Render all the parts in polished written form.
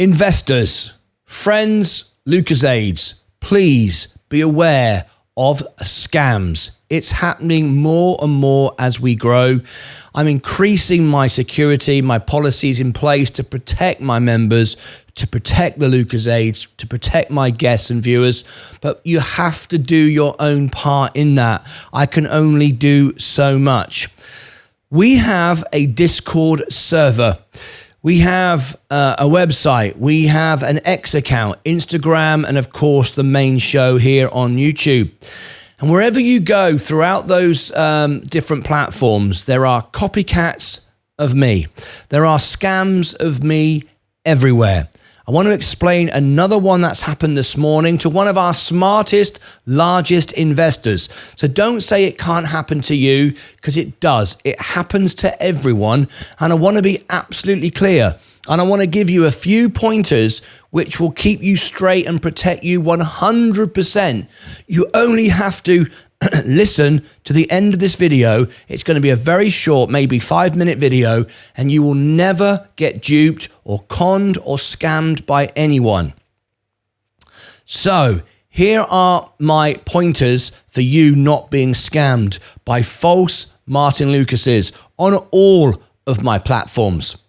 Investors, friends, Lucasades, please be aware of scams. It's happening more and more as we grow. I'm increasing my security, my policies in place to protect my members, to protect the Lucasades, to protect my guests and viewers. But you have to do your own part in that. I can only do so much. We have a Discord server. We have a website, we have an X account, Instagram, and of course the main show here on YouTube. And wherever you go throughout those different platforms, there are copycats of me. There are scams of me everywhere. I want to explain another one that's happened this morning to one of our smartest, largest investors. So don't say it can't happen to you, because it does. It happens to everyone. And I want to be absolutely clear. And I want to give you a few pointers which will keep you straight and protect you 100%. You only have to listen to the end of this video. It's going to be a very short, maybe 5-minute video, and you will never get duped or conned or scammed by anyone. So here are my pointers for you not being scammed by false Martyn Lucases on all of my platforms.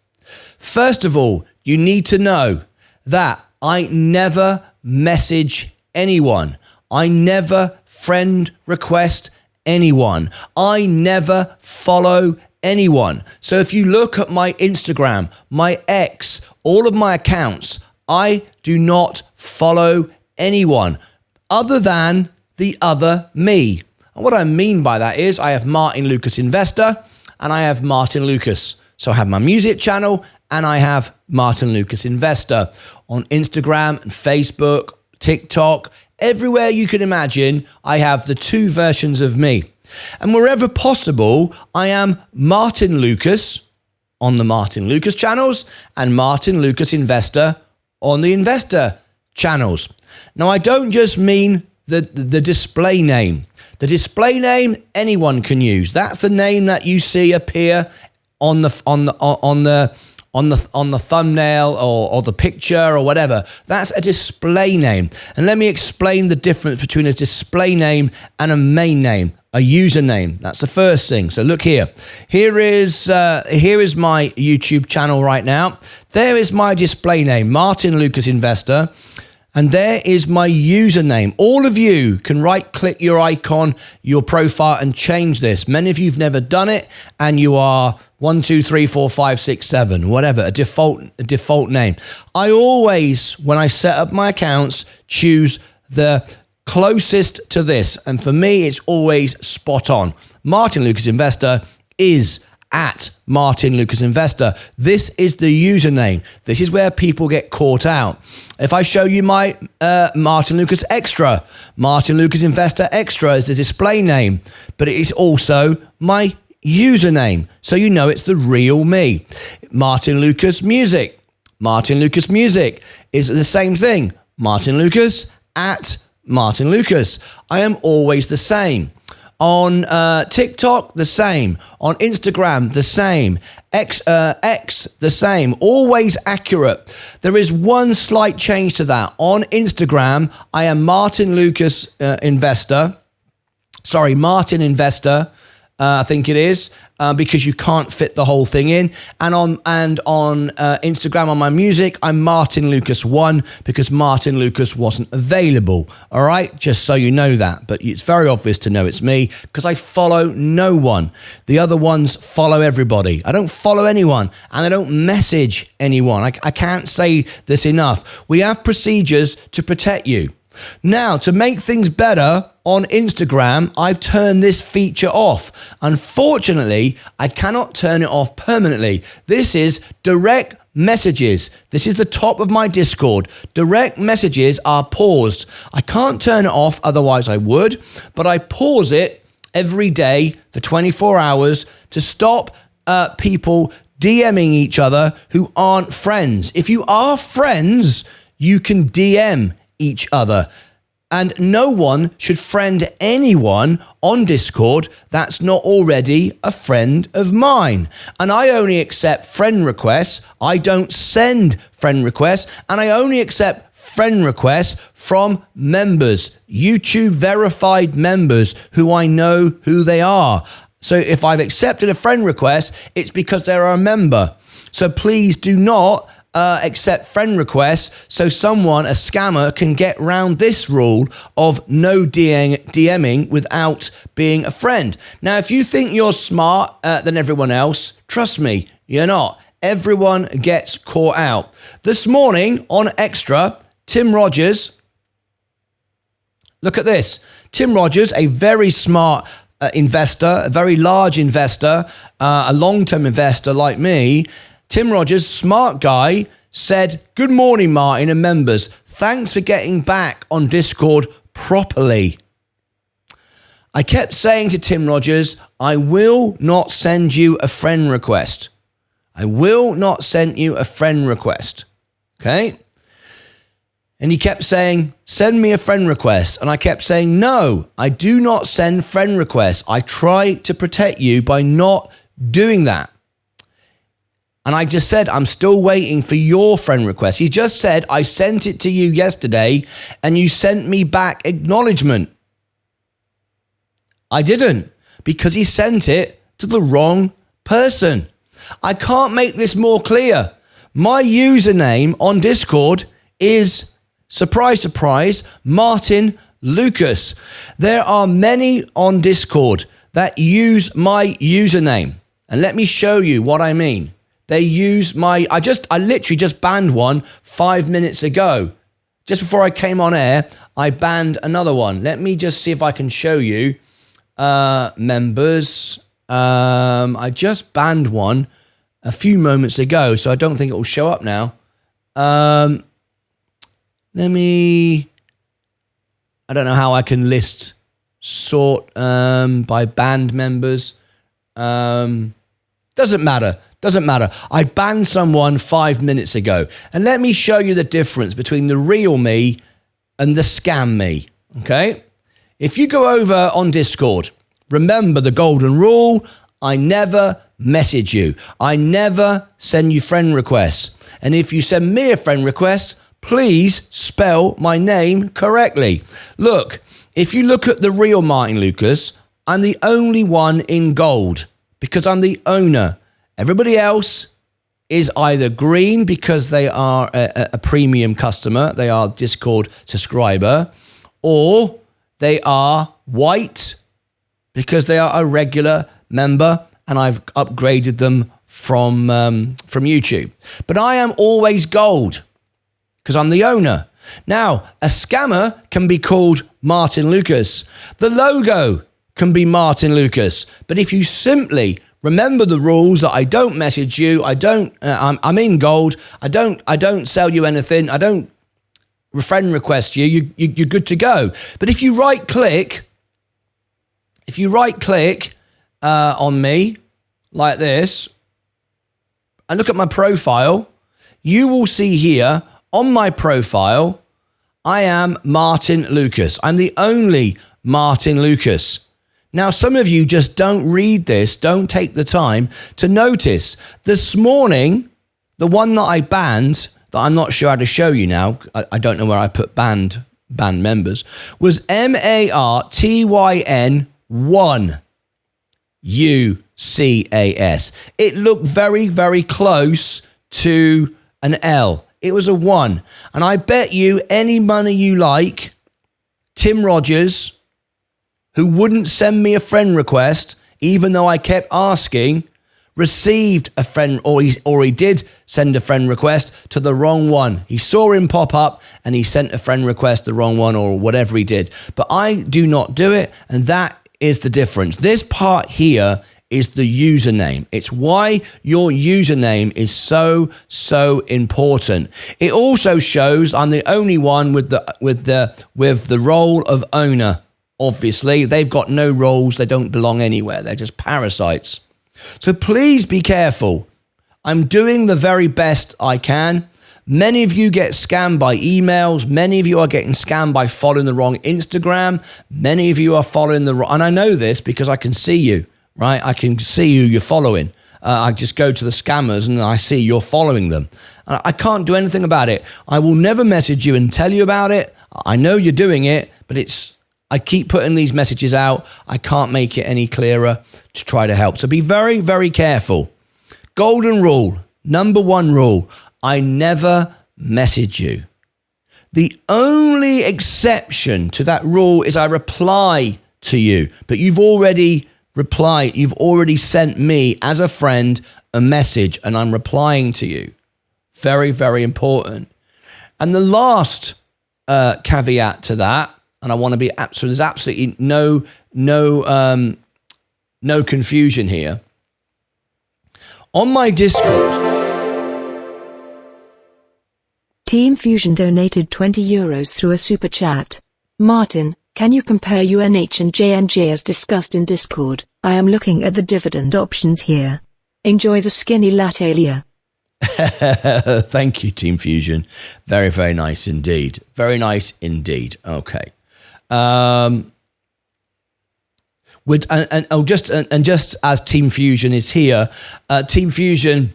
First of all, you need to know that I never message anyone. I never friend request anyone. I never follow anyone. So if you look at my Instagram, my X, all of my accounts, I do not follow anyone other than the other me. And what I mean by that is I have Martyn Lucas Investor and I have Martyn Lucas. So I have my music channel and I have Martyn Lucas Investor on Instagram and Facebook, TikTok. Everywhere you can imagine, I have the two versions of me. And wherever possible, I am Martyn Lucas on the Martyn Lucas channels and Martyn Lucas Investor on the Investor channels. Now, I don't just mean the display name. The display name anyone can use. That's the name that you see appear on the thumbnail or the picture or whatever. That's a display name. And let me explain the difference between a display name and a main name, a username. That's the first thing. So look here. Here is my YouTube channel right now. There is my display name, Martyn Lucas Investor. And there is my username. All of you can right-click your icon, your profile, and change this. Many of you have never done it, and you are 1, 2, 3, 4, 5, 6, 7, whatever, a default name. I always, when I set up my accounts, choose the closest to this. And for me, it's always spot on. Martyn Lucas Investor is at Martyn Lucas Investor. This is the username. This is where people get caught out. If I show you my Martyn Lucas Extra, Martyn Lucas Investor Extra is the display name, but it is also my username. So you know it's the real me. Martyn Lucas Music. Martyn Lucas Music is the same thing. Martyn Lucas at Martyn Lucas. I am always the same. On TikTok, the same. On Instagram, the same. X, the same. Always accurate. There is one slight change to that. On Instagram, I am Martyn Lucas Investor. Sorry, Martyn Investor. I think it is, because you can't fit the whole thing in. And on Instagram, on my music, I'm Martyn Lucas 1 because Martyn Lucas wasn't available. All right, just so you know that. But it's very obvious to know it's me because I follow no one. The other ones follow everybody. I don't follow anyone, and I don't message anyone. I can't say this enough. We have procedures to protect you. Now, to make things better, on Instagram, I've turned this feature off. Unfortunately, I cannot turn it off permanently. This is direct messages. This is the top of my Discord. Direct messages are paused. I can't turn it off, otherwise I would, but I pause it every day for 24 hours to stop people DMing each other who aren't friends. If you are friends, you can DM each other. And no one should friend anyone on Discord that's not already a friend of mine. And I only accept friend requests. I don't send friend requests. And I only accept friend requests from members, YouTube verified members who I know who they are. So if I've accepted a friend request, it's because they're a member. So please do not accept friend requests so someone, a scammer, can get around this rule of no DMing without being a friend. Now, if you think you're smart than everyone else, trust me, you're not. Everyone gets caught out. This morning on Extra, Tim Rogers, look at this. Tim Rogers, a very smart investor, a very large investor, a long-term investor like me, Tim Rogers, smart guy, said, "Good morning, Martyn and members. Thanks for getting back on Discord properly." I kept saying to Tim Rogers, I will not send you a friend request. I will not send you a friend request. Okay? And he kept saying, send me a friend request. And I kept saying, no, I do not send friend requests. I try to protect you by not doing that. And I just said, I'm still waiting for your friend request. He just said, I sent it to you yesterday and you sent me back acknowledgement. I didn't, because he sent it to the wrong person. I can't make this more clear. My username on Discord is, surprise, surprise, Martyn Lucas. There are many on Discord that use my username. And let me show you what I mean. They use my, I literally just banned one 5 minutes ago. Just before I came on air, I banned another one. Let me just see if I can show you. Members. I just banned one a few moments ago, so I don't think it will show up now. I don't know how I can sort by banned members. Doesn't matter. I banned someone 5 minutes ago. And let me show you the difference between the real me and the scam me. Okay? If you go over on Discord, remember the golden rule. I never message you. I never send you friend requests. And if you send me a friend request, please spell my name correctly. Look, if you look at the real Martyn Lucas, I'm the only one in gold because I'm the owner. Everybody else is either green because they are a premium customer, they are Discord subscriber, or they are white because they are a regular member and I've upgraded them from YouTube. But I am always gold because I'm the owner. Now, a scammer can be called Martyn Lucas. The logo can be Martyn Lucas. But if you simply remember the rules that I don't message you, I'm in gold, I don't sell you anything, I don't friend request you, you're good to go. But if you right click on me like this and look at my profile, you will see here on my profile, I am Martyn Lucas. I'm the only Martyn Lucas. Now, some of you just don't read this, don't take the time to notice. This morning, the one that I banned, that I'm not sure how to show you now, I don't know where I put banned members, was MARTYN 1 UCAS. It looked very, very close to an L. It was a 1. And I bet you any money you like, Tim Rogers, who wouldn't send me a friend request, even though I kept asking, received a friend, or he did send a friend request to the wrong one. He saw him pop up and he sent a friend request the wrong one or whatever he did. But I do not do it, and that is the difference. This part here is the username. It's why your username is so important. It also shows I'm the only one with the role of owner. Obviously, they've got no roles. They don't belong anywhere. They're just parasites. So please be careful. I'm doing the very best I can. Many of you get scammed by emails. Many of you are getting scammed by following the wrong Instagram. Many of you are following the wrong, and I know this because I can see you, right? I can see who you're following. I just go to the scammers and I see you're following them. I can't do anything about it. I will never message you and tell you about it. I know you're doing it, but I keep putting these messages out. I can't make it any clearer to try to help. So be very, very careful. Golden rule, number one rule, I never message you. The only exception to that rule is I reply to you, but you've already replied. You've already sent me as a friend a message and I'm replying to you. Very, very important. And the last caveat to that, and I want to be absolute, there's absolutely no confusion here. On my Discord, Team Fusion donated €20 through a super chat. Martin, can you compare UNH and JNJ as discussed in Discord? I am looking at the dividend options here. Enjoy the skinny latte, Leah. Thank you, Team Fusion. Very, very nice indeed. Very nice indeed. Okay. Just as Team Fusion is here, Team Fusion,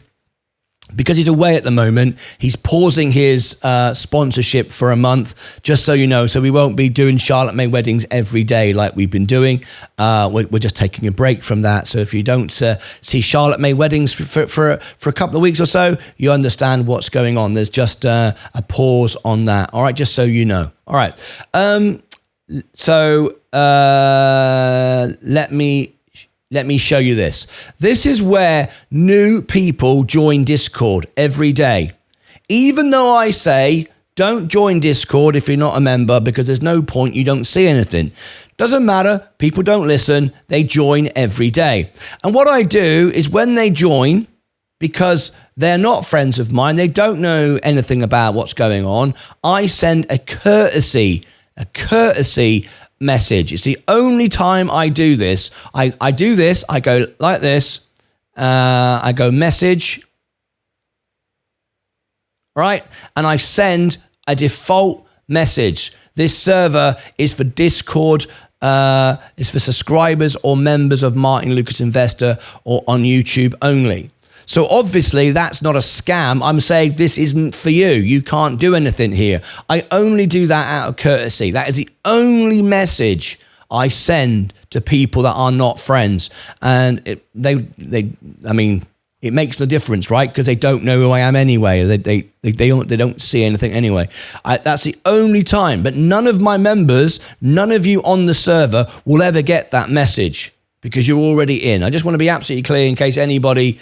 because he's away at the moment, he's pausing his sponsorship for a month, just so you know. So we won't be doing Charlotte May weddings every day like we've been doing. We're just taking a break from that. So if you don't see Charlotte May weddings for a couple of weeks or so, you understand what's going on. There's just a pause on that. All right, just so you know. All right. So let me show you this. This is where new people join Discord every day. Even though I say, don't join Discord if you're not a member because there's no point, you don't see anything. Doesn't matter, people don't listen, they join every day. And what I do is when they join, because they're not friends of mine, they don't know anything about what's going on, I send a courtesy message. It's the only time I do this. I do this, I go like this, I go message, right? And I send a default message. This server is for Discord, is for subscribers or members of Martyn Lucas Investor or on YouTube only. So obviously that's not a scam. I'm saying this isn't for you. You can't do anything here. I only do that out of courtesy. That is the only message I send to people that are not friends. And it makes the difference, right? Because they don't know who I am anyway. They don't see anything anyway. That's the only time. But none of my members, none of you on the server will ever get that message because you're already in. I just want to be absolutely clear in case anybody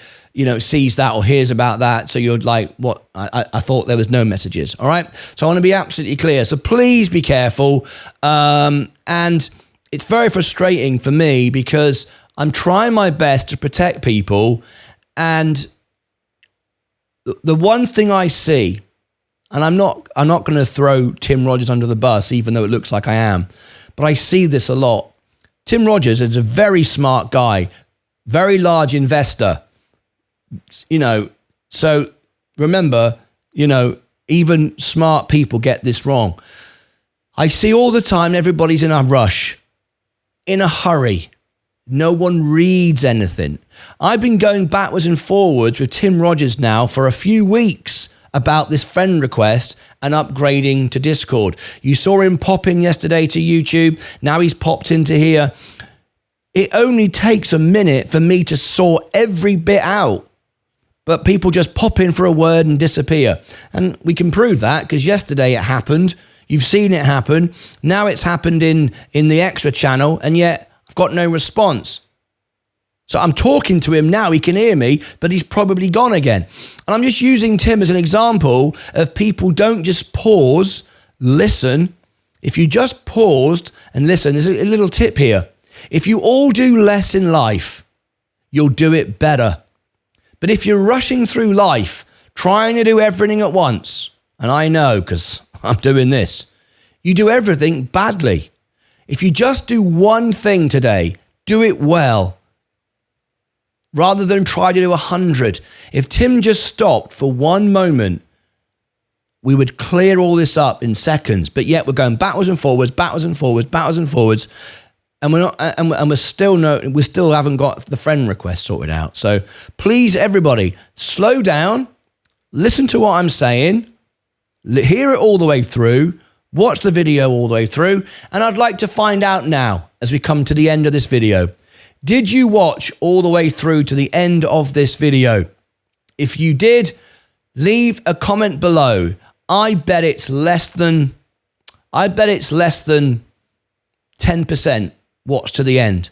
sees that or hears about that. So you're like, what? I thought there was no messages. All right. So I want to be absolutely clear. So please be careful. And it's very frustrating for me because I'm trying my best to protect people. And the one thing I see, and I'm not going to throw Tim Rogers under the bus, even though it looks like I am, but I see this a lot. Tim Rogers is a very smart guy, very large investor. So remember, even smart people get this wrong. I see all the time everybody's in a rush, in a hurry. No one reads anything. I've been going backwards and forwards with Tim Rogers now for a few weeks about this friend request and upgrading to Discord. You saw him pop in yesterday to YouTube. Now he's popped into here. It only takes a minute for me to sort every bit out. But people just pop in for a word and disappear. And we can prove that because yesterday it happened. You've seen it happen. Now it's happened in the extra channel, and yet I've got no response. So I'm talking to him now. He can hear me, but he's probably gone again. And I'm just using Tim as an example of people don't just pause, listen. If you just paused and listen, there's a little tip here. If you all do less in life, you'll do it better. But if you're rushing through life, trying to do everything at once, and I know because I'm doing this, you do everything badly. If you just do one thing today, do it well, rather than try to do 100. If Tim just stopped for one moment we would clear all this up in seconds, but yet we're going backwards and forwards, backwards and forwards, backwards and forwards. And we're not, and we still haven't got the friend request sorted out. So please, everybody, slow down, listen to what I'm saying, hear it all the way through, watch the video all the way through. And I'd like to find out now, as we come to the end of this video, did you watch all the way through to the end of this video? If you did, leave a comment below. I bet it's less than 10% watch to the end.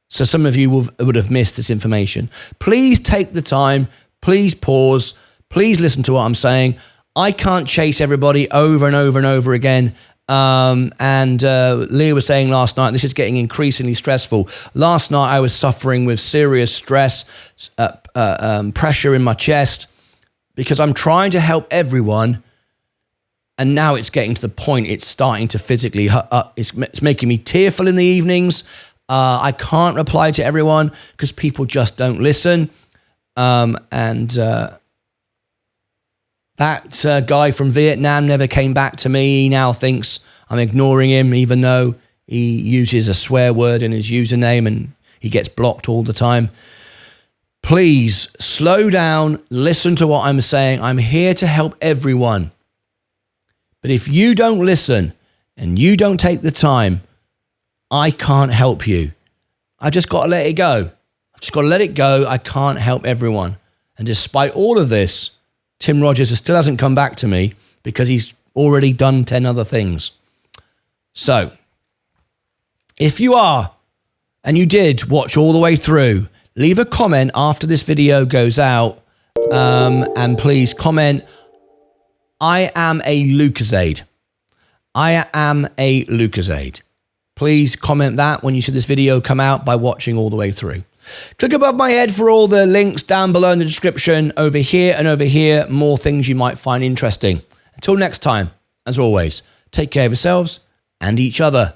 So some of you would have missed this information. Please take the time, please pause, please listen to what I'm saying. I can't chase everybody over and over and over again. Leah was saying last night, this is getting increasingly stressful. Last night I was suffering with serious stress, pressure in my chest, because I'm trying to help everyone. And now it's getting to the point, it's starting to physically, it's making me tearful in the evenings. I can't reply to everyone because people just don't listen. That guy from Vietnam never came back to me. He now thinks I'm ignoring him, even though he uses a swear word in his username and he gets blocked all the time. Please slow down, listen to what I'm saying. I'm here to help everyone. But if you don't listen and you don't take the time, I can't help you. I just got to let it go. I've just got to let it go. I can't help everyone. And despite all of this, Tim Rogers still hasn't come back to me because he's already done 10 other things. So, if you are, and you did watch all the way through, leave a comment after this video goes out, and please comment, I am a Lucasade. I am a Lucasade. Please comment that when you see this video come out by watching all the way through. Click above my head for all the links down below in the description, over here and over here, more things you might find interesting. Until next time, as always, take care of yourselves and each other.